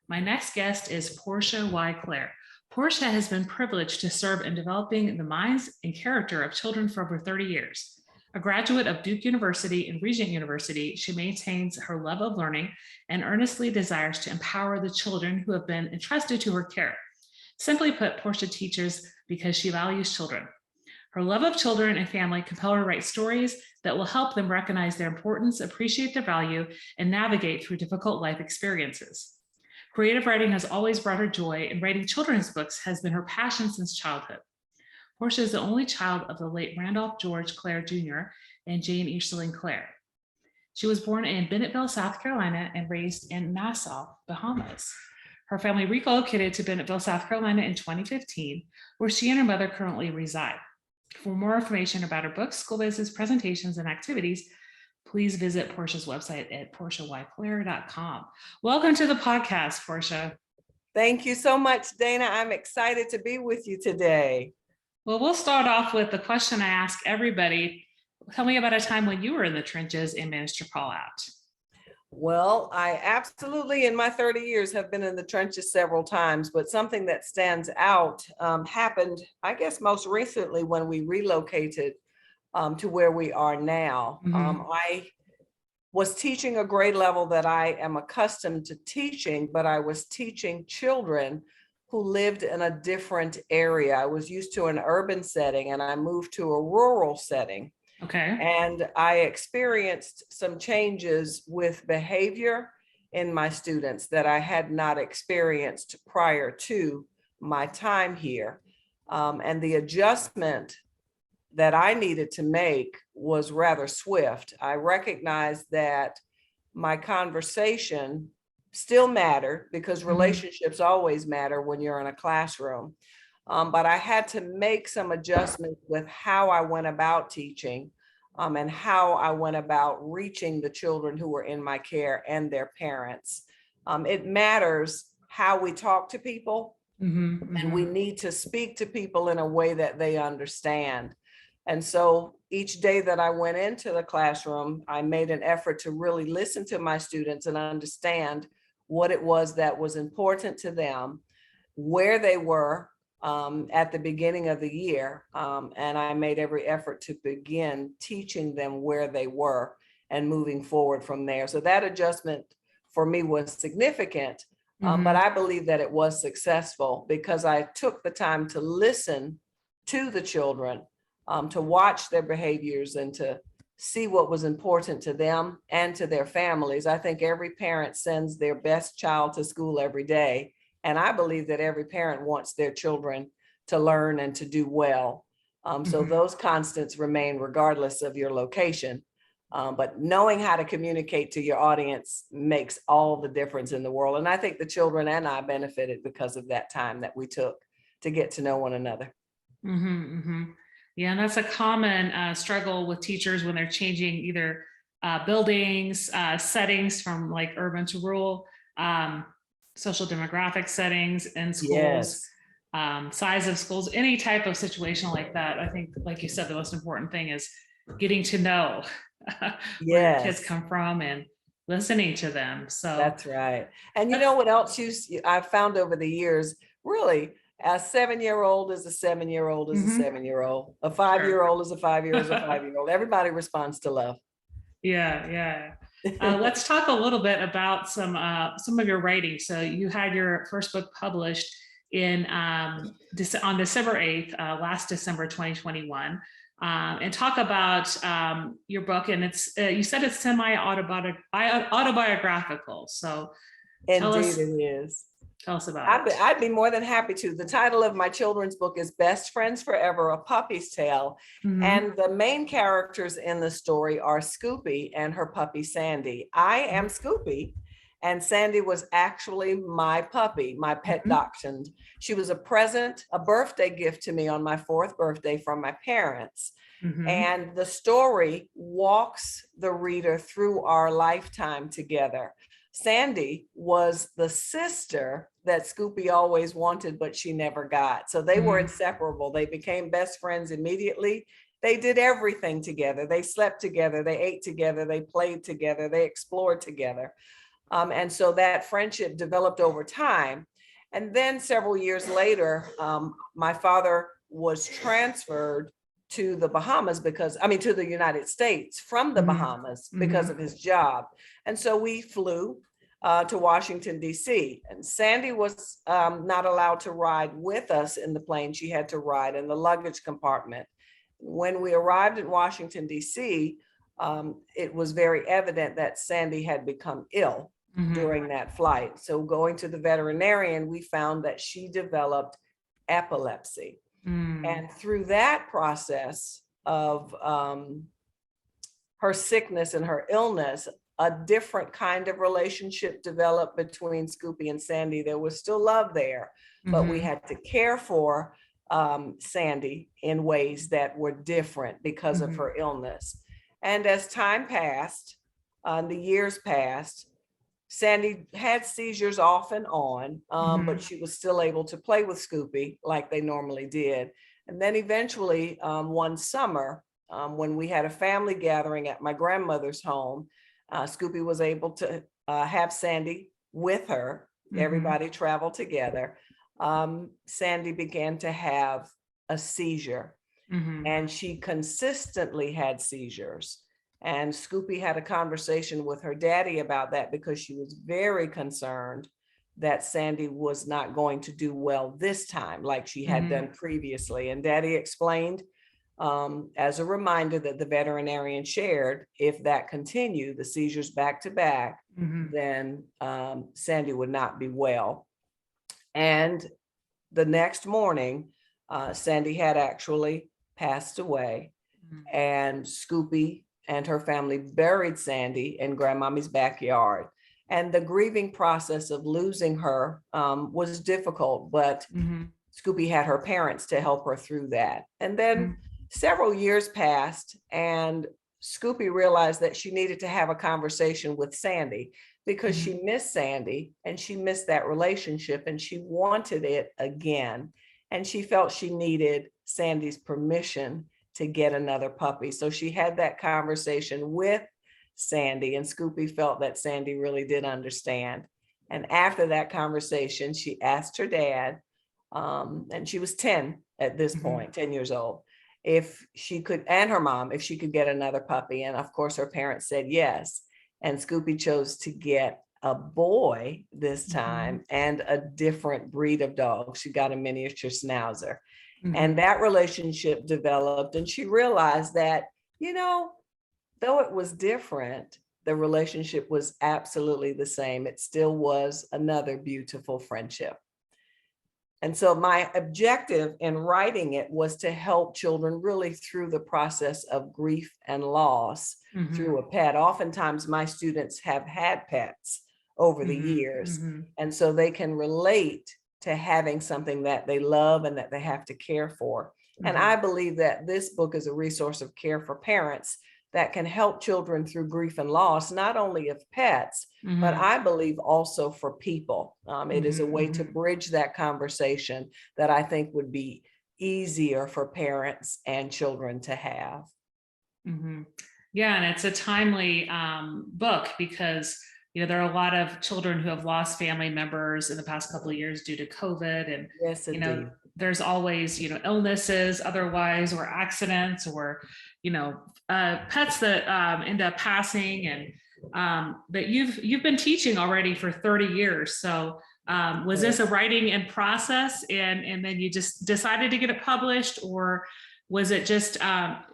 My next guest is Portia Clare. Portia has been privileged to serve in developing the minds and character of children for over 30 years. A graduate of Duke University and Regent University, she maintains her love of learning and earnestly desires to empower the children who have been entrusted to her care. Simply put, Portia teaches because she values children. Her love of children and family compel her to write stories that will help them recognize their importance, appreciate their value, and navigate through difficult life experiences. Creative writing has always brought her joy, and writing children's books has been her passion since childhood. Portia is the only child of the late Randolph George Clare Jr. and Jane Easterling Clare. She was born in Bennettsville, South Carolina, and raised in Nassau, Bahamas. Her family relocated to Bennettsville, South Carolina in 2015, where she and her mother currently reside. For more information about her books, school visits, presentations, and activities, please visit Portia's website at portiayclare.com. Welcome to the podcast, Portia. Thank you so much, Dana. I'm excited to be with you today. Well, we'll start off with the question I ask everybody. Tell me about a time when you were in the trenches and managed to crawl out. Well, I absolutely, in my 30 years, have been in the trenches several times, but something that stands out happened, I guess, most recently when we relocated to where we are now. I was teaching a grade level that I am accustomed to teaching, but I was teaching children who lived in a different area. I was used to an urban setting and I moved to a rural setting. Okay. And I experienced some changes with behavior in my students that I had not experienced prior to my time here. And the adjustment that I needed to make was rather swift. I recognized that my conversation still mattered because relationships always matter when you're in a classroom. But I had to make some adjustments with how I went about teaching and how I went about reaching the children who were in my care and their parents. It matters how we talk to people, and we need to speak to people in a way that they understand. And so each day that I went into the classroom, I made an effort to really listen to my students and understand what it was that was important to them, where they were at the beginning of the year. And I made every effort to begin teaching them where they were and moving forward from there. So that adjustment for me was significant, but I believe that it was successful because I took the time to listen to the children, to watch their behaviors and to see what was important to them and to their families. I think every parent sends their best child to school every day. And I believe that every parent wants their children to learn and to do well. So those constants remain regardless of your location. But knowing how to communicate to your audience makes all the difference in the world. And I think the children and I benefited because of that time that we took to get to know one another. Yeah, and that's a common struggle with teachers when they're changing either buildings, settings from like urban to rural, social demographic settings in schools, size of schools, any type of situation like that. I think, like you said, the most important thing is getting to know where kids come from and listening to them. So that's right. And you know what else I've found over the years, really, a 7-year-old is a 7-year-old is a 7-year-old. A 5-year-old is a 5-year-old is a 5-year-old. Everybody responds to love. Yeah. Let's talk a little bit about some of your writing. So you had your first book published on December 8th, last December 2021, and talk about your book. And it's you said it's semi-autobiographical. So indeed it is. Tell us about it. I'd be more than happy to. The title of my children's book is Best Friends Forever, A Puppy's Tale. And the main characters in the story are Scoopy and her puppy, Sandy. I am Scoopy, and Sandy was actually my puppy, my pet dachshund. She was a birthday gift to me on my 4th birthday from my parents. And the story walks the reader through our lifetime together. Sandy was the sister that Scoopy always wanted, but she never got. So they were inseparable. They became best friends immediately. They did everything together. They slept together. They ate together. They played together. They explored together. And so that friendship developed over time. And then several years later, my father was transferred to the Bahamas to the United States from the Bahamas because of his job. And so we flew to Washington, D.C. And Sandy was not allowed to ride with us in the plane. She had to ride in the luggage compartment. When we arrived in Washington, D.C., it was very evident that Sandy had become ill during that flight. So going to the veterinarian, we found that she developed epilepsy. And through that process of her sickness and her illness, a different kind of relationship developed between Scoopy and Sandy. There was still love there, but we had to care for Sandy in ways that were different because of her illness. And as time passed, the years passed, Sandy had seizures off and on, but she was still able to play with Scoopy like they normally did. And then eventually one summer, when we had a family gathering at my grandmother's home, Scoopy was able to have Sandy with her. Everybody traveled together. Sandy began to have a seizure, and she consistently had seizures. And Scoopy had a conversation with her daddy about that because she was very concerned that Sandy was not going to do well this time like she had done previously. And Daddy explained as a reminder that the veterinarian shared, if that continued, the seizures back to back, then Sandy would not be well. And the next morning, Sandy had actually passed away, and Scoopy and her family buried Sandy in Grandmommy's backyard. And the grieving process of losing her was difficult, but Scoopy had her parents to help her through that. And then several years passed, and Scoopy realized that she needed to have a conversation with Sandy because she missed Sandy and she missed that relationship and she wanted it again. And she felt she needed Sandy's permission to get another puppy. So she had that conversation with Sandy, and Scoopy felt that Sandy really did understand. And after that conversation, she asked her dad, and she was 10 at this point, 10 years old, if she could, and her mom, if she could get another puppy. And of course, her parents said yes. And Scoopy chose to get a boy this time and a different breed of dog. She got a miniature schnauzer. And that relationship developed, and she realized that, though it was different, the relationship was absolutely the same. It still was another beautiful friendship. And so my objective in writing it was to help children really through the process of grief and loss through a pet. Oftentimes my students have had pets over the years, and so they can relate to having something that they love and that they have to care for. And I believe that this book is a resource of care for parents that can help children through grief and loss, not only of pets, but I believe also for people. It is a way to bridge that conversation that I think would be easier for parents and children to have. Yeah, and it's a timely book because there are a lot of children who have lost family members in the past couple of years due to COVID, and yes, indeed. There's always illnesses otherwise, or accidents, or pets that end up passing. And but you've been teaching already for 30 years. So was this a writing in process, and then you just decided to get it published, or was it just now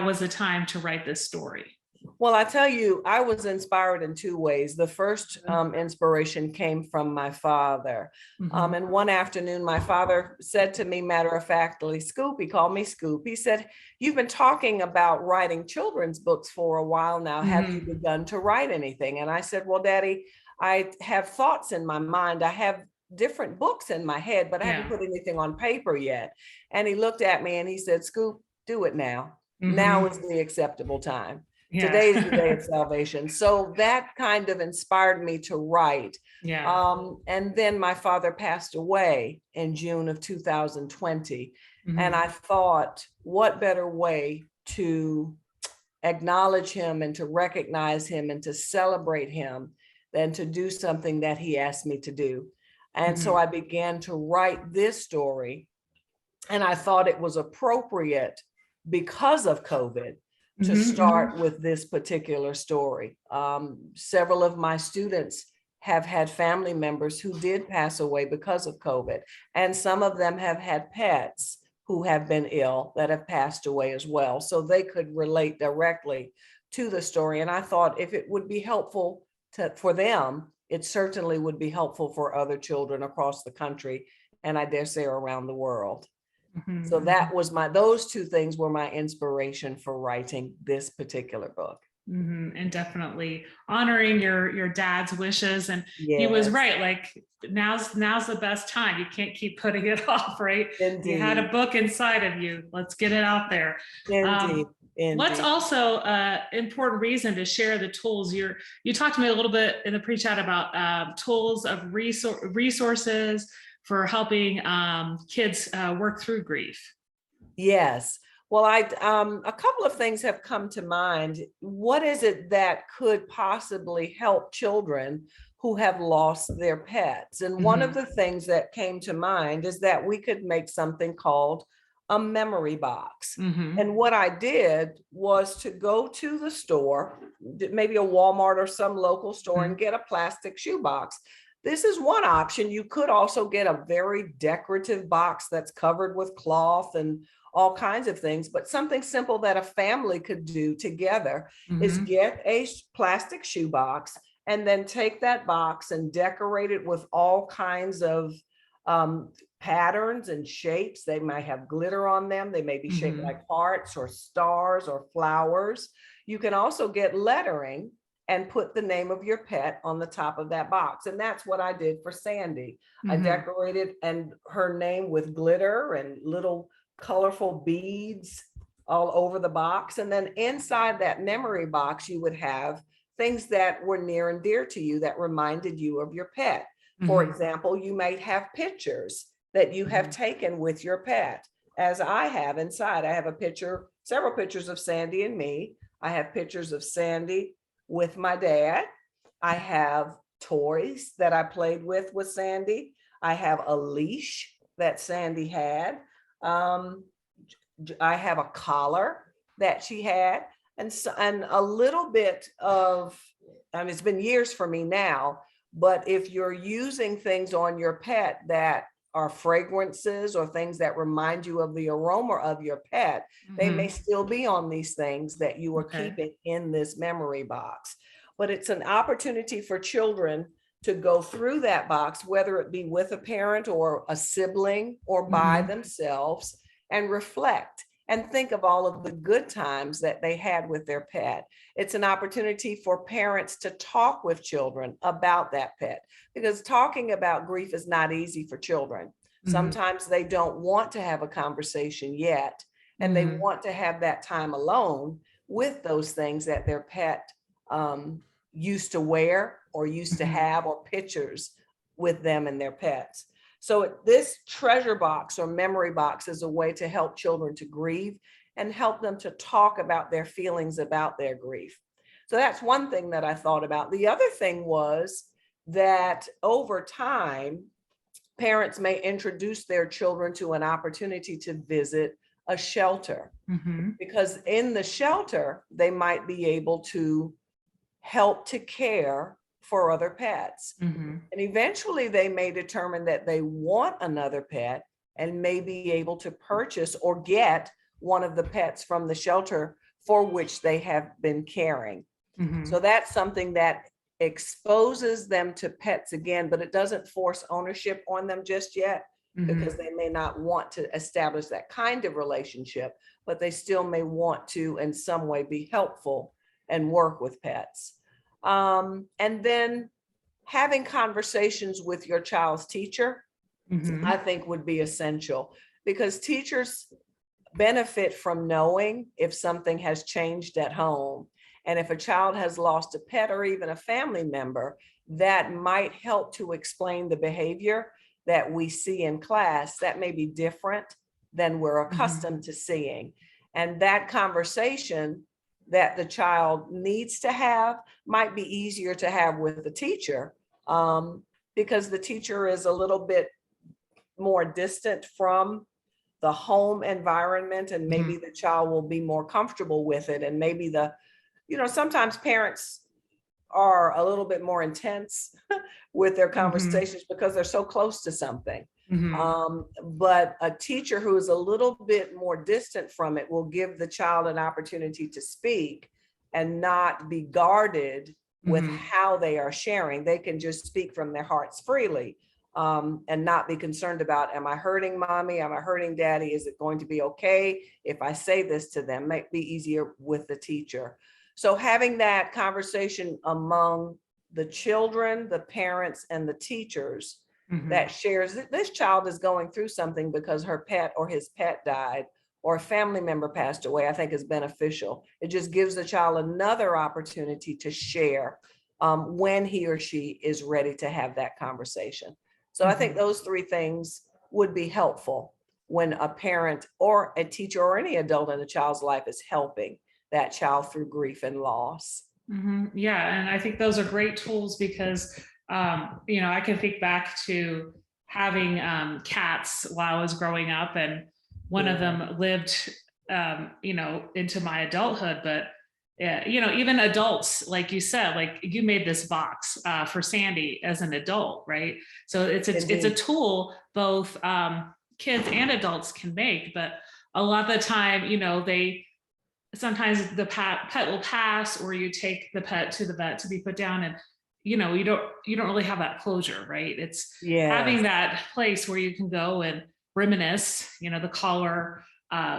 was the time to write this story? Well, I tell you, I was inspired in two ways. The first inspiration came from my father. And one afternoon, my father said to me, matter of factly, Scoop, he called me Scoop. He said, "You've been talking about writing children's books for a while now. Have you begun to write anything?" And I said, "Well, Daddy, I have thoughts in my mind. I have different books in my head, but I haven't put anything on paper yet." And he looked at me and he said, "Scoop, do it now. Now is the acceptable time. Today is the day of salvation." So that kind of inspired me to write. And then my father passed away in June of 2020. And I thought, what better way to acknowledge him and to recognize him and to celebrate him than to do something that he asked me to do. And so Mhm. I began to write this story, and I thought it was appropriate because of COVID to Mhm, mhm. start with this particular story. Several of my students have had family members who did pass away because of COVID, and some of them have had pets who have been ill that have passed away as well. So they could relate directly to the story. And I thought if it would be helpful for them, it certainly would be helpful for other children across the country, and I dare say around the world. Mhm, So mhm. those two things were my inspiration for writing this particular book. And definitely honoring your dad's wishes. And he was Yes, right. Like now's the best time. You can't keep putting it off, right? You had a indeed, book inside of you. Let's get it out there. indeed, Um, what's indeed. also important reason to share the tools? You talked to me a little bit in the pre-chat about tools of resources for helping kids work through grief. Yes. Well, a couple of things have come to mind. What is it that could possibly help children who have lost their pets? And one of Mhm, the things that came to mind is that we could make something called a memory box. mhm, And what I did was to go to the store, maybe a Walmart or some local store, and mhm, get a plastic shoebox. This is one option. You could also get a very decorative box that's covered with cloth and all kinds of things, but something simple that a family could do together is mhm, get a plastic shoebox and then take that box and decorate it with all kinds of um, patterns and shapes. They might have glitter on them. They may be shaped mhm, like hearts or stars or flowers. You can also get lettering and put the name of your pet on the top of that box. And that's what I did for Sandy. I mhm, decorated and her name with glitter and little colorful beads all over the box. And then inside that memory box, you would have things that were near and dear to you that reminded you of your pet. For mhm, example, you might have pictures that you have mhm, taken with your pet. As I have inside, I have a picture, several pictures of Sandy and me. I have pictures of Sandy with my dad. I have toys that I played with Sandy. I have a leash that Sandy had. Um, I have a collar that she had, and so, and a little bit of, I mean, it's been years for me now, but if you're using things on your pet that are fragrances or things that remind you of the aroma of your pet, they may mhm. still be on these things that you are Okay. keeping in this memory box. But it's an opportunity for children to go through that box, whether it be with a parent or a sibling or by Mhm, themselves, and reflect and think of all of the good times that they had with their pet. It's an opportunity for parents to talk with children about that pet, because talking about grief is not easy for children. mhm, Sometimes they don't want to have a conversation yet, and they mhm, want to have that time alone with those things that their pet used to wear or used to mhm, have, or pictures with them and their pets. So this treasure box or memory box is a way to help children to grieve and help them to talk about their feelings about their grief. So that's one thing that I thought about. The other thing was that over time, parents may introduce their children to an opportunity to visit a shelter, mhm, because in the shelter, they might be able to help to care for other pets. mhm, And eventually they may determine that they want another pet and may be able to purchase or get one of the pets from the shelter for which they have been caring. So mhm, that's something that exposes them to pets again, but it doesn't force ownership on them just yet, because mhm, they may not want to establish that kind of relationship, but they still may want to in some way be helpful and work with pets. And then having conversations with your child's teacher, I mhm, think would be essential, because teachers benefit from knowing if something has changed at home. And if a child has lost a pet or even a family member, that might help to explain the behavior that we see in class that may be different than we're mhm, accustomed to seeing. And that conversation that the child needs to have might be easier to have with the teacher, because the teacher is a little bit more distant from the home environment, and maybe the child will be more comfortable with it. And maybe sometimes parents are a little bit more intense with their conversations because they're so close to something. But a teacher who is a little bit more distant from it will give the child an opportunity to speak and not be guarded with how they are sharing. They can just speak from their hearts freely, and not be concerned about, am I hurting mommy? Am I hurting daddy? Is it going to be okay if I say this to them? Might be easier with the teacher. So having that conversation among the children, the parents, and the teachers that shares that this child is going through something because her pet or his pet died or a family member passed away, I think is beneficial. It just gives the child another opportunity to share when he or she is ready to have that conversation. So I think those three things would be helpful when a parent or a teacher or any adult in a child's life is helping that child through grief and loss. Yeah, and I think those are great tools because, I can think back to having cats while I was growing up, and one of them lived, into my adulthood. But even adults, like you said, like you made this box for Sandy as an adult, right? So it's a tool both kids and adults can make, but a lot of the time, sometimes the pet will pass, or you take the pet to the vet to be put down, and you don't really have that closure, right? It's having that place where you can go and reminisce, the collar,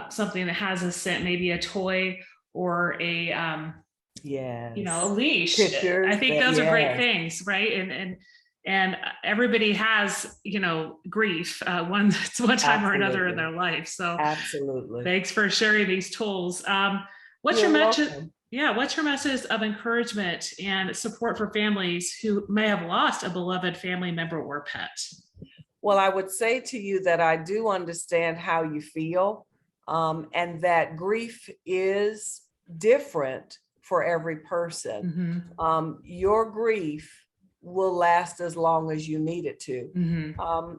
something that has a scent, maybe a toy or a a leash. Pictures, I think those are great things, right? And everybody has grief one time or another in their life. So absolutely, thanks for sharing these tools. What's your message? Yeah, what's your message of encouragement and support for families who may have lost a beloved family member or pet? Well, I would say to you that I do understand how you feel, and that grief is different for every person. Your grief will last as long as you need it to.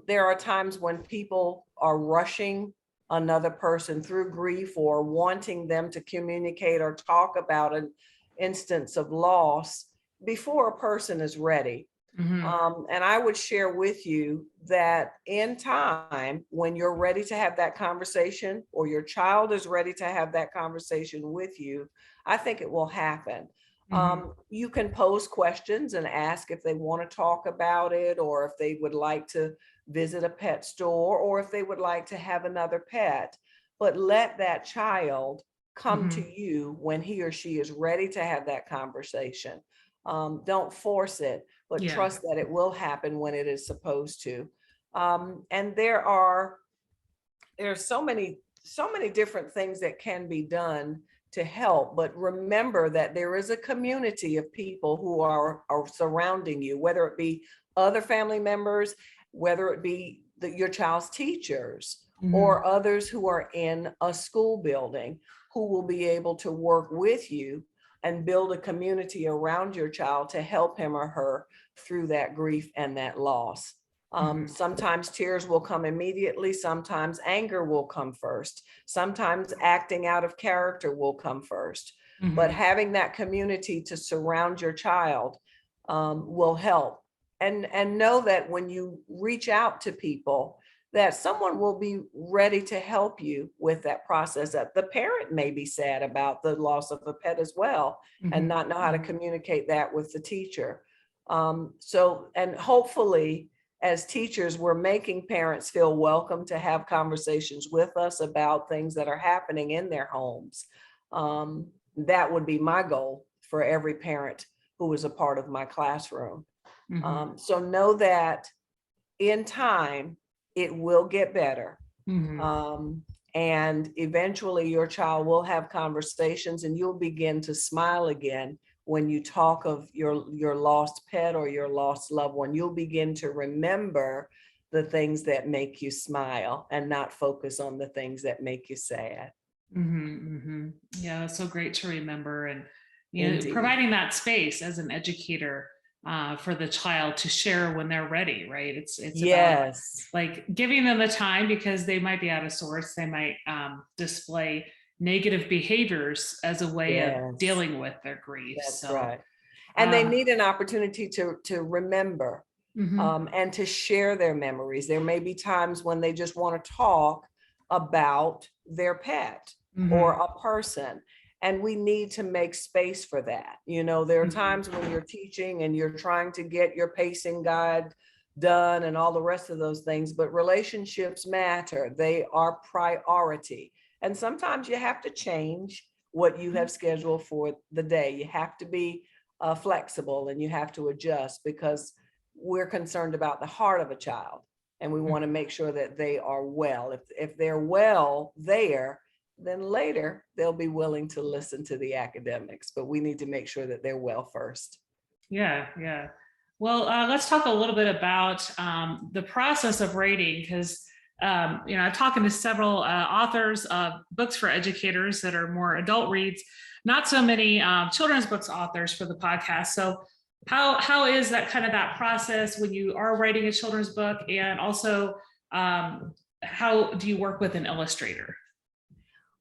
There are times when people are rushing another person through grief or wanting them to communicate or talk about an instance of loss before a person is ready. And I would share with you that in time, when you're ready to have that conversation, or your child is ready to have that conversation with you, I think it will happen. You can pose questions and ask if they want to talk about it, or if they would like to visit a pet store, or if they would like to have another pet. But let that child come to you when he or she is ready to have that conversation. Don't force it, but trust that it will happen when it is supposed to. And there's so many different things that can be done to help, but remember that there is a community of people who are surrounding you, whether it be other family members, whether it be your child's teachers, or others who are in a school building, who will be able to work with you and build a community around your child to help him or her through that grief and that loss. Sometimes tears will come immediately. Sometimes anger will come first. Sometimes acting out of character will come first. But having that community to surround your child will help. And know that when you reach out to people, that someone will be ready to help you with that process. That the parent may be sad about the loss of a pet as well, and not know how to communicate that with the teacher. And hopefully, as teachers, we're making parents feel welcome to have conversations with us about things that are happening in their homes. That would be my goal for every parent who is a part of my classroom. So know that in time, it will get better. And eventually your child will have conversations, and you'll begin to smile again when you talk of your lost pet or your lost loved one. You'll begin to remember the things that make you smile and not focus on the things that make you sad. Yeah, it's so great to remember, and Indeed. providing that space as an educator for the child to share when they're ready, right? It's about Yes. like giving them the time, because they might be out of sorts. They might display negative behaviors as a way of Yes. dealing with their grief. That's So, right. And they um, need an opportunity to remember, mhm, and to share their memories. There may be times when they just want to talk about their pet or mhm, a person, and we need to make space for that. There are mhm, times when you're teaching and you're trying to get your pacing guide done and all the rest of those things, but relationships matter. They are priority. And sometimes you have to change what you have scheduled for the day. You have to be flexible, and you have to adjust, because we're concerned about the heart of a child, and we want to make sure that they are well. If they're well there, then later they'll be willing to listen to the academics, but we need to make sure that they're well first. yeah, yeah. Well, let's talk a little bit about the process of rating, because I'm talking to several authors of books for educators that are more adult reads, not so many children's books authors for the podcast. So, how is that kind of that process when you are writing a children's book, and also how do you work with an illustrator?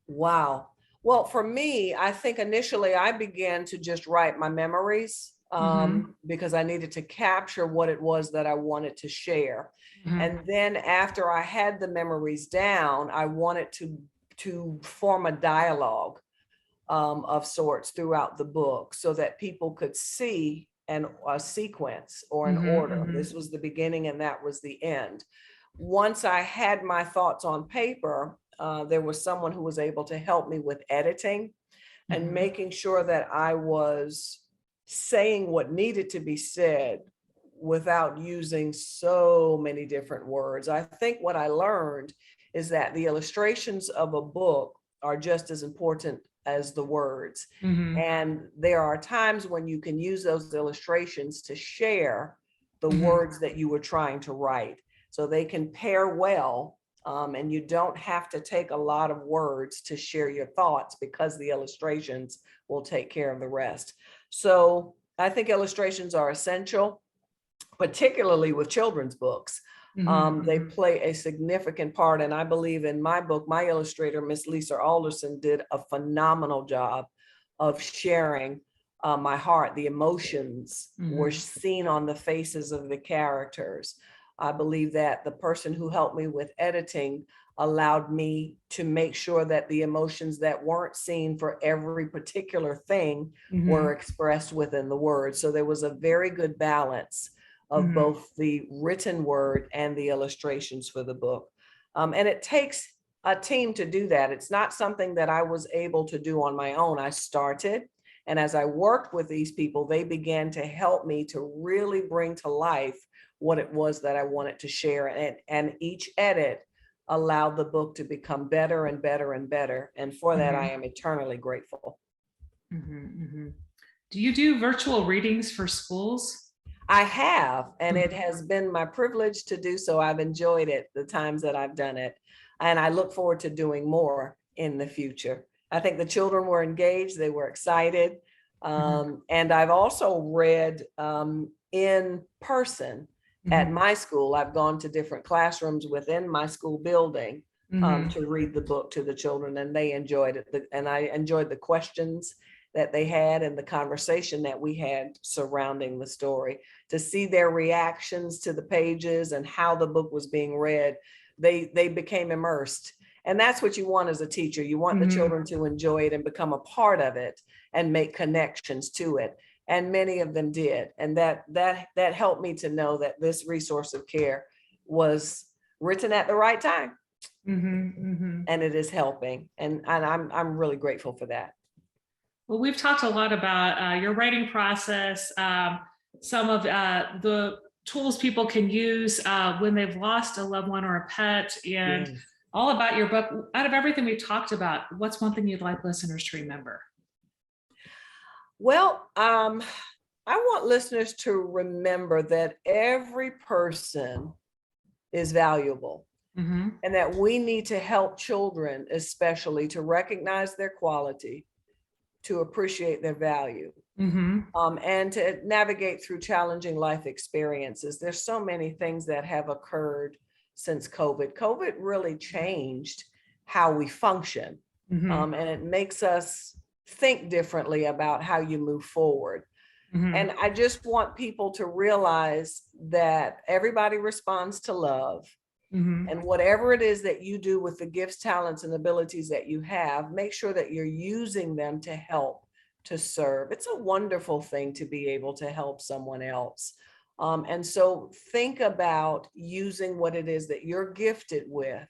Wow. Well, for me, I think initially I began to just write my memories, Mm-hmm. because I needed to capture what it was that I wanted to share. Mm-hmm. And then after I had the memories down, I wanted to form a dialogue, of sorts throughout the book, so that people could see a sequence or an order. Mm-hmm. This was the beginning and that was the end. Once I had my thoughts on paper, there was someone who was able to help me with editing and Mm-hmm. making sure that I was saying what needed to be said without using so many different words. I think what I learned is that the illustrations of a book are just as important as the words. Mm-hmm. And there are times when you can use those illustrations to share the Mm-hmm. words that you were trying to write. So they can pair well, and you don't have to take a lot of words to share your thoughts, because the illustrations will take care of the rest. So I think illustrations are essential, particularly with children's books. They Mm-hmm. play a significant part. And I believe in my book, my illustrator, Miss Lisa Alderson, did a phenomenal job of sharing my heart. The emotions were Mm-hmm. seen on the faces of the characters. I believe that the person who helped me with editing allowed me to make sure that the emotions that weren't seen for every particular thing were Mm-hmm. expressed within the words. So there was a very good balance of Mm-hmm. both the written word and the illustrations for the book. And it takes a team to do that. It's not something that I was able to do on my own. I started, and as I worked with these people, they began to help me to really bring to life what it was that I wanted to share. And each edit allowed the book to become better and better and better. And for that, I Mm-hmm. am eternally grateful. Mm-hmm. Mm-hmm. Do you do virtual readings for schools? I have, and it Mhm. has been my privilege to do so. I've enjoyed it the times that I've done it, and I look forward to doing more in the future. I think the children were engaged, they were excited. Mhm. And I've also read in person at Mhm. my school. I've gone to different classrooms within my school building Mhm. to read the book to the children, and they enjoyed it. And I enjoyed the questions that they had and the conversation that we had surrounding the story. To see their reactions to the pages and how the book was being read, they became immersed. And that's what you want as a teacher. You want the Mhm. children to enjoy it and become a part of it and make connections to it. And many of them did. And that helped me to know that this resource of care was written at the right time, Mhm. Mhm. and it is helping. And I'm really grateful for that. Well, we've talked a lot about your writing process, some of the tools people can use when they've lost a loved one or a pet, and Yes. all about your book. Out of everything we've talked about, what's one thing you'd like listeners to remember? Well, I want listeners to remember that every person is valuable. Mhm. and that we need to help children, especially to recognize their quality, to appreciate their value, Mhm. and to navigate through challenging life experiences. There's so many things that have occurred since COVID. COVID really changed how we function, Mhm. and it makes us think differently about how you move forward. Mhm. And I just want people to realize that everybody responds to love. Mhm. And whatever it is that you do with the gifts, talents, and abilities that you have, make sure that you're using them to help, to serve. It's a wonderful thing to be able to help someone else. And so think about using what it is that you're gifted with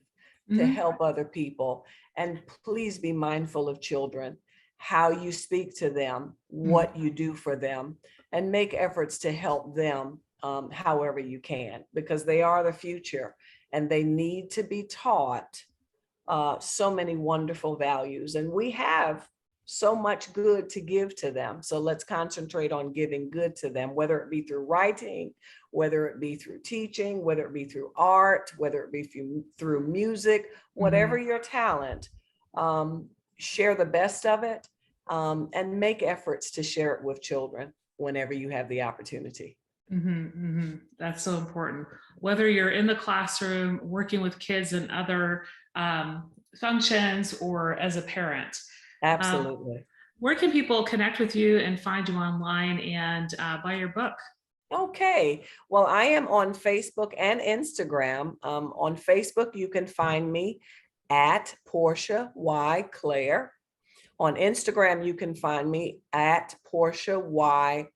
to Mhm. help other people. And please be mindful of children, how you speak to them, Mhm. what you do for them, and make efforts to help them however you can, because they are the future and they need to be taught so many wonderful values. And we have so much good to give to them. So let's concentrate on giving good to them, whether it be through writing, whether it be through teaching, whether it be through art, whether it be through music, whatever Mhm. your talent, share the best of it, and make efforts to share it with children whenever you have the opportunity. Mhm. Mhm. That's so important. Whether you're in the classroom, working with kids and other functions, or as a parent. Um, Absolutely. where can people connect with you and find you online and buy your book? Okay. Well, I am on Facebook and Instagram. On Facebook, you can find me at Portia Y. Clare. On Instagram, you can find me at Portia Y.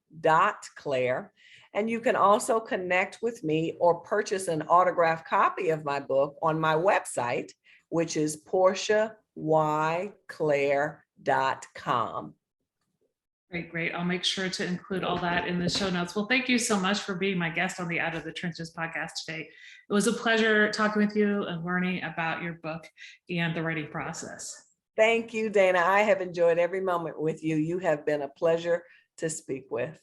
Clare. And you can also connect with me or purchase an autographed copy of my book on my website, which is portiayclare.com. Great, great. I'll make sure to include all that in the show notes. Well, thank you so much for being my guest on the Out of the Trenches podcast today. It was a pleasure talking with you and learning about your book and the writing process. Thank you, Dana. I have enjoyed every moment with you. You have been a pleasure to speak with.